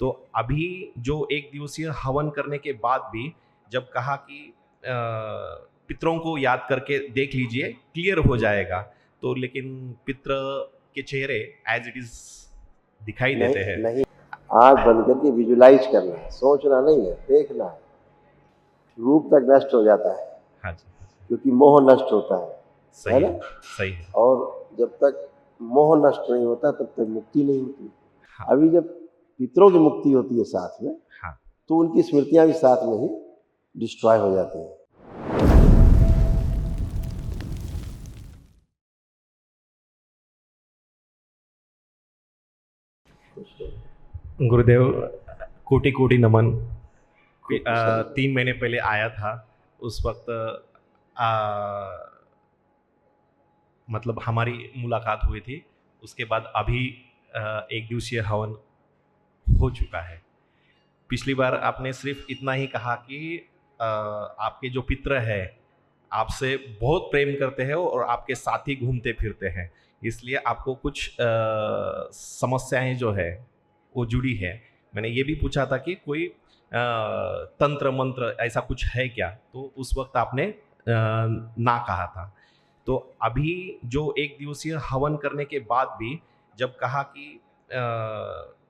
तो अभी जो एक दिवसीय हवन करने के बाद भी जब कहा कि पितरों को याद करके देख लीजिए क्लियर हो जाएगा, तो लेकिन पितर के चेहरे एज इट इज दिखाई देते हैं। नहीं, आंख बंद करके विजुलाइज करना है, सोचना नहीं है, देखना है। रूप तक नष्ट हो जाता है। हाँ जी, क्योंकि मोह नष्ट होता है सही ना? है, सही है। और जब तक मोह नष्ट नहीं होता तब तक मुक्ति नहीं होती। हाँ, अभी जब पितरों की मुक्ति होती है साथ में, हाँ, तो उनकी स्मृतियां भी साथ में ही डिस्ट्रॉय हो जाती हैं। गुरुदेव कोटि कोटि नमन। खूब खुश रहिए। 3 महीने पहले आया था, उस वक्त मतलब हमारी मुलाकात हुई थी। उसके बाद अभी एक दिवसीय हवन हो चुका है। पिछली बार आपने सिर्फ इतना ही कहा कि आपके जो पितर है आपसे बहुत प्रेम करते हैं और आपके साथ ही घूमते फिरते हैं, इसलिए आपको कुछ समस्याएं जो है वो जुड़ी है। मैंने ये भी पूछा था कि कोई तंत्र मंत्र ऐसा कुछ है क्या, तो उस वक्त आपने ना कहा था। तो अभी जो एक दिवसीय हवन करने के बाद भी जब कहा कि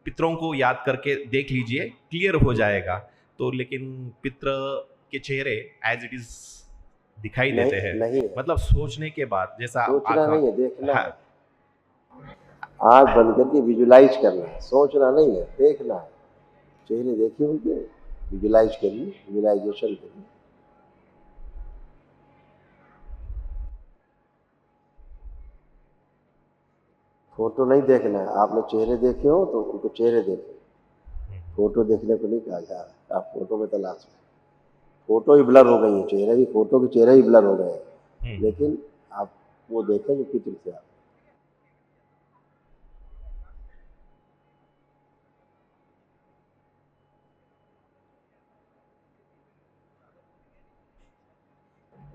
पितरों को याद करके देख लीजिए क्लियर हो जाएगा, तो लेकिन पितर के चेहरे एज इट इज दिखाई देते हैं। नहीं, मतलब सोचने के बाद जैसा सोचना नहीं है, देखना हाँ, है। आंख बंद करके विजुलाइज करना है, सोचना नहीं है, देखना है। चेहरे देखिए उनके, विजुलाइज करिए, विजुलाइजेशन करिए। फोटो नहीं देखना है। आपने चेहरे देखे हो तो उनको चेहरे देखें, फोटो देखने को नहीं कहा जा रहा है। आप फोटो में तलाश में, फोटो ही ब्लर हो गई है, चेहरे भी, फोटो के चेहरे ही ब्लर हो गए हैं। लेकिन आप वो देखें जो पितृ थे आप।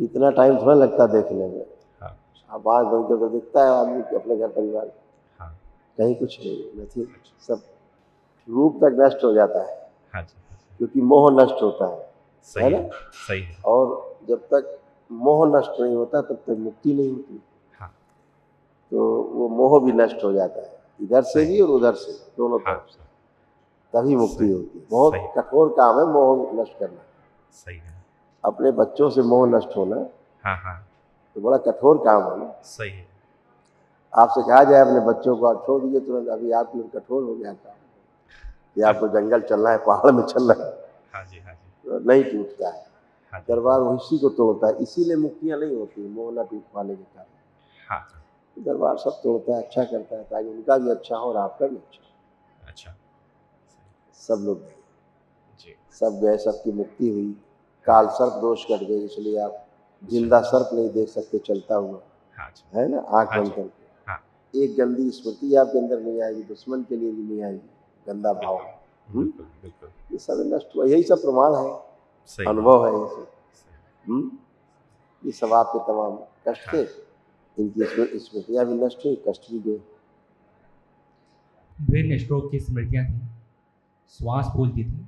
इतना टाइम थोड़ा लगता देखने में। हाँ, आप आँख बंद करके दिखता है आदमी के अपने घर परिवार, हाँ, कहीं कुछ नहीं, नथिंग, सब रूप तक नष्ट हो जाता है। हाँ जी, क्योंकि मोह नष्ट होता है सही ना? है, सही है। और जब तक मोह नष्ट नहीं होता तब तक मुक्ति नहीं होती। हाँ, तो वो मोह भी नष्ट हो जाता है, इधर से सही। भी और उधर से, दोनों हाँ, तरफ से, तभी मुक्ति सही, होती है। बहुत सही, कठोर काम है मोह नष्ट करना। सही है। अपने बच्चों से मोह नष्ट होना हाँ, हाँ, तो बड़ा कठोर काम है ना। सही है। आपसे कहा जाए अपने बच्चों को आप छोड़ दीजिए तुरंत, अभी आपके लिए कठोर हो गया काम कि आपको जंगल चलना है, पहाड़ में चलना है, हाँ जी, हाँ जी, तो नहीं टूटता है। हाँ जी, दरबार वो इसी को तोड़ता है, इसीलिए मुक्तियाँ नहीं होती, मोह न टूट पाने के कारण। हाँ, दरबार सब तोड़ता है, अच्छा करता है, ताकि उनका भी अच्छा हो और आपका भी अच्छा हो। अच्छा, सब लोग गए, जी, सब गए, सबकी मुक्ति हुई। काल सर्प दोष कट गए, इसलिए आप जिंदा सर्प नहीं देख सकते चलता हुआ, हाँ जी, है ना, आंख हाँ बंद जी, करके। हाँ, एक गंदी स्मृति आपके अंदर नहीं आएगी, दुश्मन के लिए भी नहीं आएगी गंदा भाव। बिल्कुल, बिल्कुल, ये सब नष्ट हुआ, यही सब प्रमाण है, सही, अनुभव है ये सब। सही, ये सब आपके तमाम कष्ट थे, इनकी स्मृतियाँ भी नष्ट हुई, कष्ट भी गए। ब्रेन स्ट्रोक की स्मृतियाँ थी, श्वास फूलती थी,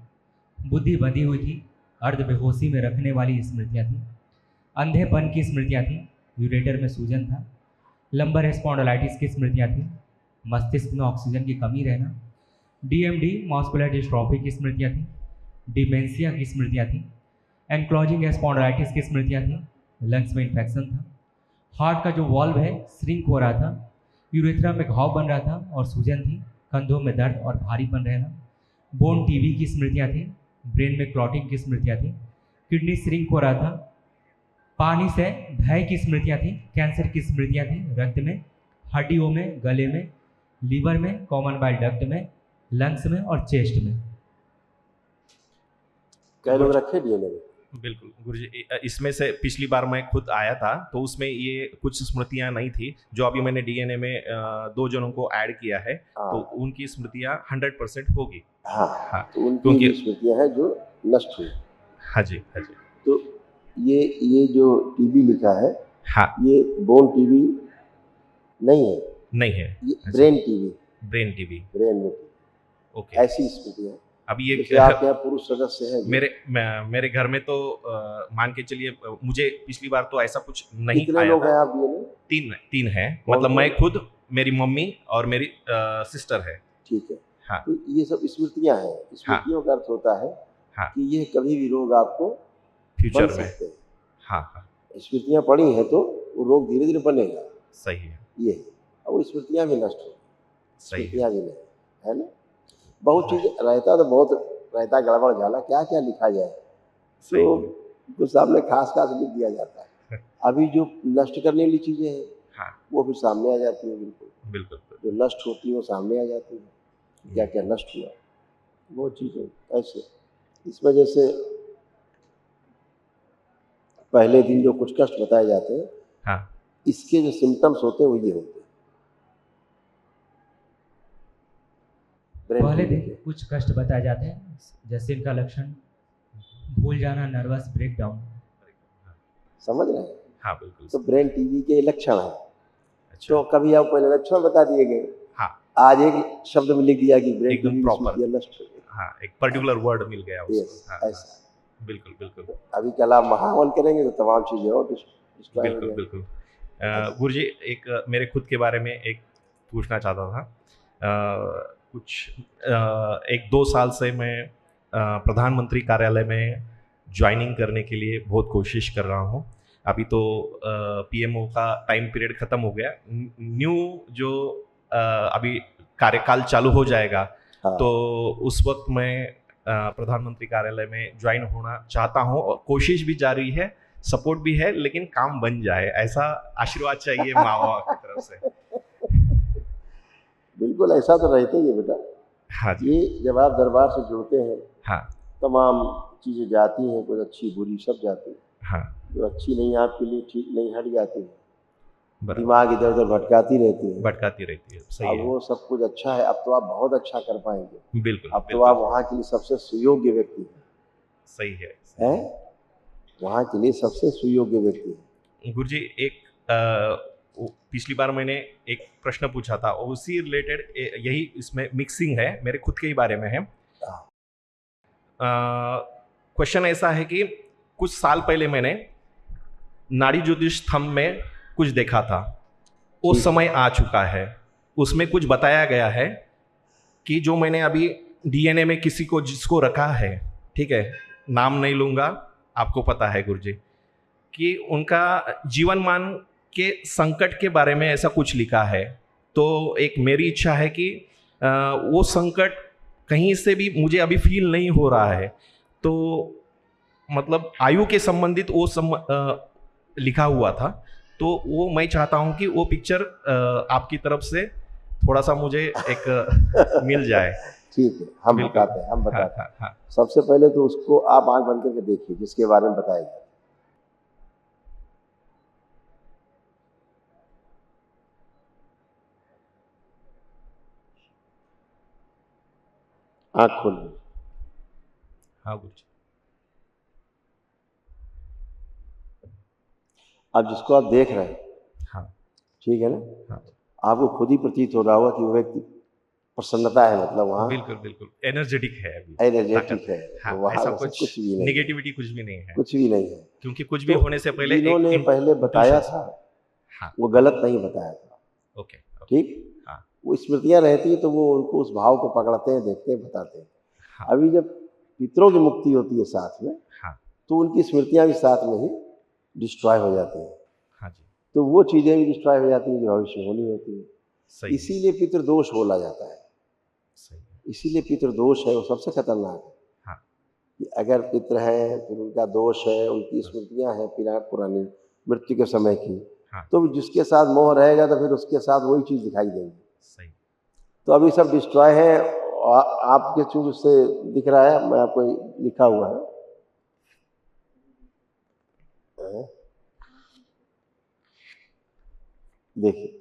बुद्धि बंधी हुई थी, अर्ध बेहोशी में रखने वाली स्मृतियाँ थी, अंधेपन की स्मृतियाँ थी, यूरेटर में सूजन था, लंबर स्पॉन्डिलाइटिस की स्मृतियाँ थी, मस्तिष्क में ऑक्सीजन की कमी रहना, डीएमडी मस्कुलर डिस्ट्रॉफी की स्मृतियाँ थी, डिमेंशिया की स्मृतियाँ थी, एनक्लोजिंग स्पॉन्डिलाइटिस की स्मृतियाँ थी, लंग्स में इन्फेक्शन था, हार्ट का जो वॉल्व है श्रिंक हो रहा था, यूरेथ्रा में घाव बन रहा था और सूजन थी, कंधों में दर्द और भारीपन रहना, बोन टीबी की स्मृतियाँ थी, ब्रेन में क्लॉटिंग की स्मृतियाँ थी, किडनी श्रिंक हो रहा था, पानी से भय की स्मृतियाँ थी, कैंसर की स्मृतियाँ थी, रक्त में, हड्डियों में, गले में, लीवर में, कॉमन बाइल डक्ट में, लंग्स में और चेस्ट में। कई लोग रखे डीएनए में। बिल्कुल गुरुजी, इसमें से पिछली बार मैं खुद आया था तो उसमें ये कुछ स्मृतियां नहीं थी, जो अभी मैंने डीएनए में 2 जनों को ऐड किया है, तो उनकी स्मृतियां 100% होगी। हाँ, हाँ, तो उनकी क्योंकि स्मृतियाँ हैं जो नष्ट हुई। हाँ जी, हाँ जी, तो ये जो टीबी लिखा है, हाँ, ये बोन टीबी नहीं है, नहीं है, ये brain TB, brain TB, brain में। ओके। ऐसी स्मृतियाँ। अभी जैसे एक आपके यहाँ पुरुष सदस्य हैं जो, मेरे घर में तो मान के चलिए, मुझे पिछली बार तो ऐसा कुछ नहीं कितने आया लोग हैं था। आप ये लोग? तीन है, कौन मतलब कौन? मैं खुद, मेरी मम्मी और मेरी सिस्टर है। ठीक है। हाँ तो ये सब स्मृतियाँ हैं। स्मृतियों का अर्थ होता है हाँ, कि ये कभी भी रोग आपको बन फ्यूचर में। सकते हैं। हाँ हाँ, स्मृतियाँ पड़ी हैं तो वो रोग धीरे धीरे बनेगा। सही है, ये है। और वो स्मृतियाँ भी नष्ट हो, सही है, स्मृतियाँ भी नहीं, है ना। बहुत चीज़ रहता तो बहुत रहता, गड़बड़ झाला, क्या क्या लिखा जाए, सही तो है। कुछ सामने खास खास लिख दिया जाता है। अभी जो नष्ट करने वाली चीज़ें हैं हाँ, वो फिर सामने आ जाती हैं। बिल्कुल बिल्कुल जो नष्ट होती है वो सामने आ जाती है, क्या क्या नष्ट हुआ, वो चीज़ें ऐसे। इस वजह से पहले दिन जो कुछ कष्ट बताए जाते हैं, हाँ, इसके जो सिम्टम्स होते हैं वो ये होते हैं। पहले ब्रेन दिन कुछ कष्ट बताए जाते हैं, जैसे इनका लक्षण भूल जाना, नर्वस ब्रेकडाउन। समझ रहे हैं। हाँ, बिल्कुल तो ब्रेन टीवी के लक्षण हैं। अच्छा, तो कभी आप पहले लक्षण बता दिए गए, हाँ, आज एक शब्द में लिख दिया कि ब्रेन एकदम टीवी proper। स्मृतियाँ नष्ट हो गई। हाँ, एक पर्टिकुलर वर्ड मिल गया Yes, उसको। हाँ, ऐसा। बिल्कुल बिल्कुल अभी कल आप महावन करेंगे तो तमाम चीजें और डिस्ट्रॉय हो बिल्कुल जाएंगी। बिल्कुल। गुरुजी, एक मेरे खुद के बारे में एक पूछना चाहता था। कुछ 1-2 साल से मैं प्रधानमंत्री कार्यालय में ज्वाइनिंग करने के लिए बहुत कोशिश कर रहा हूँ। अभी तो पीएमओ का टाइम पीरियड ख़त्म हो गया, न्यू जो अभी कार्यकाल चालू हो जाएगा, हाँ। तो उस वक्त मैं प्रधानमंत्री कार्यालय में ज्वाइन होना चाहता हूँ और कोशिश भी जारी है, सपोर्ट भी है, लेकिन काम बन जाए ऐसा आशीर्वाद चाहिए माँ बाप की तरफ से। बिल्कुल ऐसा तो रहता ही है बेटा। हाँ जी, ये जब आप दरबार से जुड़ते हैं, हाँ तमाम चीजें जाती हैं, कुछ अच्छी बुरी सब जाती है। हाँ, जो अच्छी नहीं आपके लिए ठीक नहीं, हट जाती है। बराबर, दिमाग इधर उधर भटकाती रहती है। भटकाती रहती है, सही अब है, वो सब कुछ अच्छा है, अब तो आप बहुत अच्छा कर पाएंगे। बिल्कुल अब तो बिल्कुल, आप वहाँ के लिए सबसे सुयोग्य व्यक्ति सही है। हैं, वहाँ के लिए सबसे सुयोग्य व्यक्ति हैं। गुरुजी, एक पिछली बार मैंने एक प्रश्न पूछा था, उसी रिलेटेड यही इसमें मिक्सिंग है, मेरे खुद के ही बारे में है। क्वेश्चन ऐसा है कि कुछ साल पहले मैंने नाड़ी ज्योतिष स्तंभ में कुछ देखा था, वो ठीक। समय आ चुका है। उसमें कुछ बताया गया है कि जो मैंने अभी डीएनए में किसी को जिसको रखा है, ठीक है, नाम नहीं लूँगा, आपको पता है गुरुजी, कि उनका जीवन मान के संकट के बारे में ऐसा कुछ लिखा है। तो एक मेरी इच्छा है कि वो संकट कहीं से भी मुझे अभी फील नहीं हो रहा है, तो मतलब आयु के संबंधित वो लिखा हुआ था, तो वो मैं चाहता हूँ कि वो पिक्चर आपकी तरफ से थोड़ा सा मुझे एक मिल जाए। ठीक है, हम बिल्कुल। बताते हैं, हम बताते हैं। हाँ, हाँ, सबसे पहले तो उसको आप आंख बंद करके देखिए जिसके बारे में बताया गया। आंख खोल लीजिए। हाँ गुरुजी, अब जिसको आप देख रहे हैं, हाँ, ठीक है ना, हाँ, आपको खुद ही प्रतीत हो रहा होगा कि वो व्यक्ति प्रसन्नता है, मतलब वहाँ बिल्कुल बिल्कुल एनर्जेटिक है, अभी एनर्जेटिक ताकत है। हाँ, वहाँ ऐसा वैसे कुछ भी नहीं, नेगेटिविटी कुछ भी नहीं है, कुछ भी नहीं है। क्योंकि कुछ भी तो होने से पहले जिन्होंने एक पहले बताया intuition- था हाँ, वो गलत नहीं बताया था, ओके, ठीक। हाँ, वो स्मृतियाँ रहती है तो वो उनको उस भाव को पकड़ते हैं, देखते हैं, बताते हैं। हाँ, अभी जब पितरों की मुक्ति होती है साथ में, हाँ, तो उनकी स्मृतियाँ भी साथ में ही डिस्ट्रॉय हो जाती हैं। हाँ जी, तो वो चीज़ें भी डिस्ट्रॉय हो जाती हैं जो भविष्य में होनी होती है। सही है, इसीलिए पितृदोष बोला जाता है। सही है, इसीलिए पितृदोष है वो सबसे खतरनाक है। हाँ, कि अगर पितृ हैं, फिर उनका दोष है, उनकी स्मृतियाँ हैं पुरानी मृत्यु के समय की, हाँ, तो जिसके साथ मोह रहेगा तो फिर उसके साथ वही चीज़ दिखाई देगी। सही, तो अभी सब डिस्ट्रॉय है। आपके चूँकि उससे दिख रहा है, मैं आपको लिखा हुआ है, देखिए।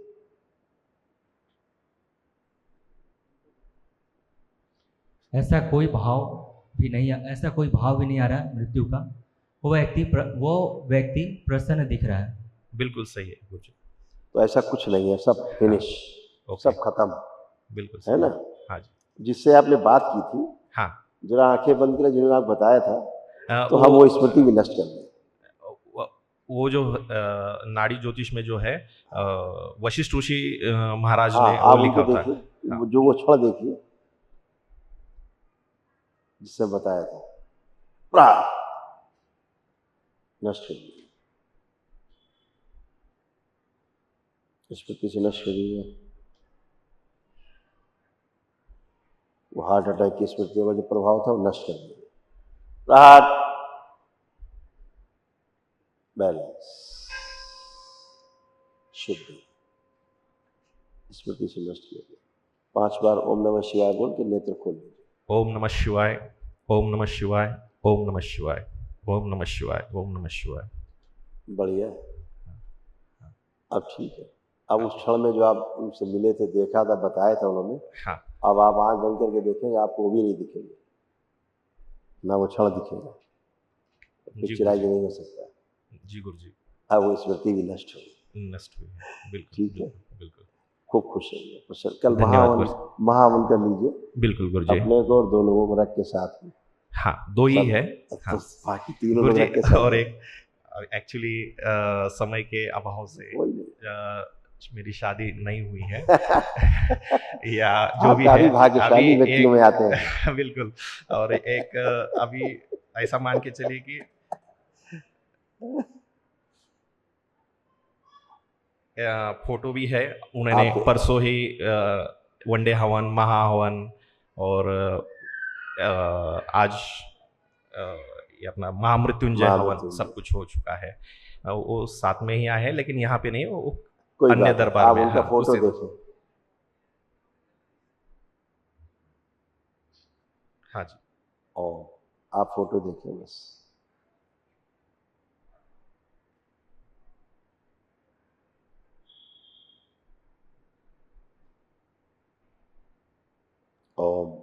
ऐसा कोई भाव भी नहीं, ऐसा कोई भाव भी नहीं आ रहा है मृत्यु का। वो व्यक्ति प्रसन्न दिख रहा है। बिल्कुल सही है गुरुजी, तो ऐसा कुछ नहीं है, सब फिनिश, ओके, सब खत्म, बिल्कुल है सही, ना। हाँ जी, जिससे आपने बात की थी, हाँ जरा आंखें बंद करें, जिन्होंने आपको बताया था, तो वो हम वो स्मृति भी नष्ट कर दें। वो जो नाड़ी ज्योतिष में जो है वशिष्ठ ऋषि महाराज हाँ, ने आप वो लिखा उनको होता है। देखिए, हाँ। जो वो क्षण देखिए जिससे बताया था, प्रा नष्ट कर दिया, स्मृति से नष्ट कर दिया। वो हार्ट अटैक की स्मृतियों का जो प्रभाव था वो नष्ट कर दिया। राहत, बैलेंस, शुद्धि, स्मृति से नष्ट किया गया। 5 बार ओम नमः शिवाय बोल के नेत्र खोल लीजिए। ओम नमः शिवाय, ओम नमः शिवाय, ओम नमः शिवाय, ओम नमः शिवाय, ओम नमः शिवाय। बढ़िया, अब ठीक है। अब उस क्षण में जो आप उनसे मिले थे, देखा था, बताया था उन्होंने, हाँ अब आप आंख बंद करके देखेंगे, आपको वो भी नहीं दिखेंगे, ना वो क्षण दिखेगा, जी चिराई नहीं हो सकता। जी गुरु जी, अब वो स्मृति भी नष्ट होगी। नष्ट हुई है, बिल्कुल ठीक है, बिल्कुल। खूब खुश रहिए। कुशल। कल धन्यवाद महावन कर लीजिए, बिल्कुल गुरु जी। अपने को और 2 लोगों को रख के साथ में। हाँ 2 ही सब- है। तो हाँ बाकी 3 गुरु लोग जी, रख के साथ और में। एक एक्चुअली समय के अभाव से कोई नहीं। मेरी शादी नहीं हुई है या जो आप भी काफी है भाग्यशाली अभी व्यक्तियों में आते हैं। बिल्कुल। और एक अभी ऐसा मान के चलिए कि फोटो भी है, उन्होंने आपके- परसों ही वनडे हवन, महा हवन और आज ये अपना महामृत्युंजय हवन महामृत्युंजय। सब कुछ हो चुका है। वो साथ में ही आए हैं, लेकिन यहाँ पे नहीं, वो कोई अन्य बात नहीं, दरबार आप में। उनका हाँ, फोटो उसे- देखें। हाँ जी, और आप फोटो देखें बस। ओम।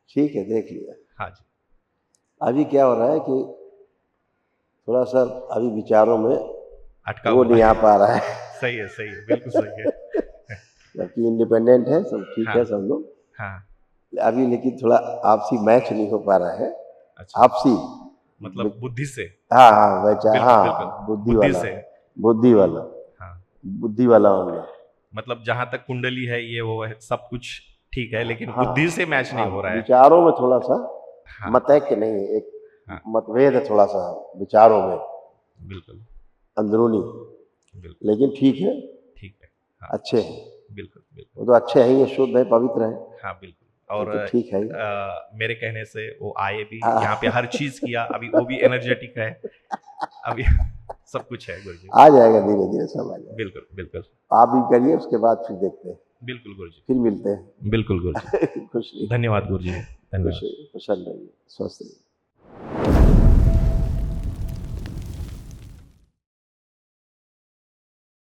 ठीक है, देख लिया। हाँ जी, अभी क्या हो रहा है कि थोड़ा सा अभी विचारों में अटका वो हुआ नहीं है। आ पा रहा है। सही है, बिल्कुल सही है। जबकि इंडिपेंडेंट है, सब ठीक हाँ। है सब लोग। हाँ अभी लेकिन थोड़ा आपसी मैच नहीं हो पा रहा है। अच्छा, आपसी मतलब बुद्धि से। हाँ हाँ वैचा बिल्कुल, हाँ बिल्कुल। बुद्धि बुद्धि वाला, से। बुद्धि वाला, हाँ बुद्धि वाला होगा। मतलब जहां तक कुंडली है, ये वो है, सब कुछ ठीक है, लेकिन हाँ, बुद्धि से मैच नहीं हाँ, हो रहा है। विचारों में थोड़ा सा हाँ। मतैक्य नहीं है, एक हाँ। मतभेद है थोड़ा सा विचारों में, बिल्कुल अंदरूनी। बिल्कुल लेकिन ठीक है, ठीक है। हाँ अच्छे हैं बिल्कुल बिल्कुल। वो तो, अच्छे हैं, ये शुद्ध है, पवित्र है। हाँ बिल्कुल। और तो ठीक है ही। मेरे कहने से वो आए भी, हाँ। यहाँ पे हर चीज किया, अभी वो भी एनर्जेटिक है, अभी सब कुछ है गुरु जी। आ जाएगा, धीरे धीरे सब आ जाएगा। बिल्कुल बिल्कुल आप भी करिए, उसके बाद फिर देखते हैं, बिल्कुल गुरु जी, फिर मिलते हैं। बिल्कुल गुरु जी। खुश रहिए, धन्यवाद गुरु जी, धन्यवाद। खुश रहिए, कुशल रहिए, स्वस्थ रहिए।